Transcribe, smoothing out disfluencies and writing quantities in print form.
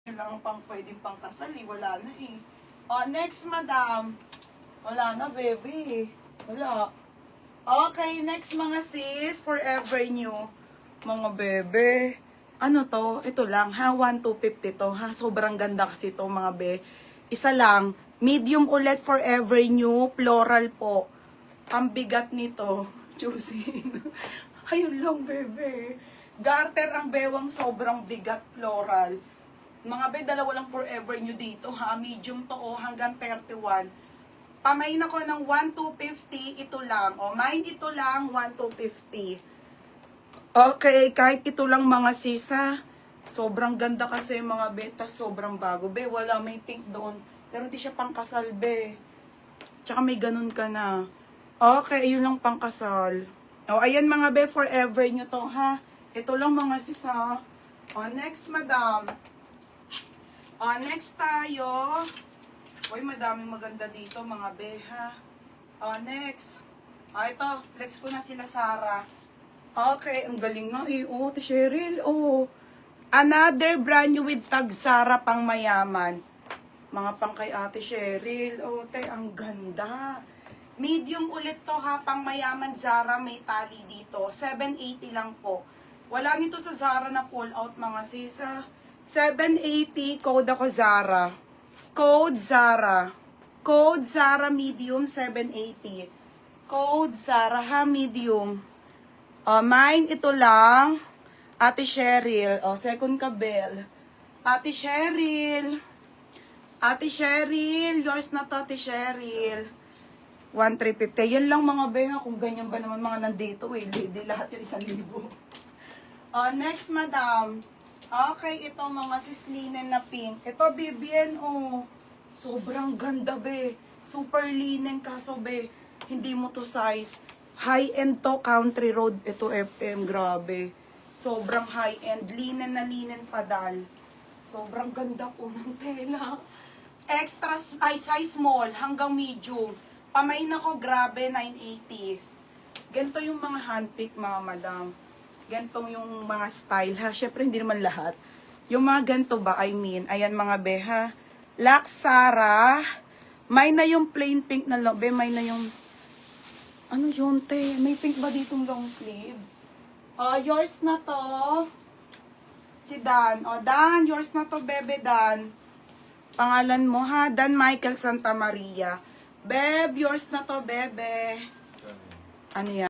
lang pang pwedeng pang kasal eh. Wala na eh. Next, madam. Wala na, baby. Wala. Okay, next mga sis. Forever new. Mga bebe. Ano to? Ito lang ha. 1,250 to ha. Sobrang ganda kasi to mga be. Isa lang. Medium ulit forever new. Floral po. Ang bigat nito. Choosing. Ayun lang bebe. Garter ang bewang sobrang bigat floral. Mga be, dalawa lang forever nyo dito ha. Medium to hanggang 31. Pamain ako ng 1,250. Ito lang. Mine ito lang. 1,250. Okay, kahit ito lang mga sisa. Sobrang ganda kasi mga beta. Sobrang bago. Be, wala may pink doon. Pero hindi siya pangkasal be. Tsaka may ganun ka na. Okay, yun lang pangkasal. Ayan mga be, forever nyo to ha. Ito lang mga sisa. Next madam. Next tayo. Uy, madaming maganda dito, mga beha. Next. Ito, flex ko na sila, Sarah. Okay, ang galing nga eh. Ate Cheryl, Another brand new with tag Sarah pang mayaman. Mga pang kay Ate Cheryl. Ang ganda. Medium ulit to ha, pang mayaman Zara, may tali dito. 780 lang po. Wala nito sa Zara na pull out, mga sisa. 780, code ako Zara. Code Zara. Code Zara medium 780. Code Zara ha medium. Mine ito lang. Ate Cheryl. Second kabel. Ate Cheryl. Ate Cheryl. Yours na to, Ate Cheryl. 1,350. Yan lang mga beha. Kung ganyan ba naman mga nandito eh. Di lahat yung 1,000. Next madam. Okay, ito mga sislinen na pink. Ito, BBN, sobrang ganda, be. Super linen kaso, be. Hindi mo to size. High-end to, country road. Ito, FM, grabe. Sobrang high-end. Linen na linen padal. Sobrang ganda po ng tela. Extra, size small hanggang medium. Pamain ako, grabe, 980. Ganito yung mga handpick, mga madam. Gantong yung mga style ha. Syempre hindi naman lahat. Yung mga ganto ba, ayan mga beha. Lux Sarah. May na yung plain pink na long. May na yung, ano yun te? May pink ba ditong long sleeve? Yours na to. Si Dan. Dan, yours na to, bebe Dan. Pangalan mo ha, Dan Michael Santa Maria. Beb, yours na to, bebe. Ano yan?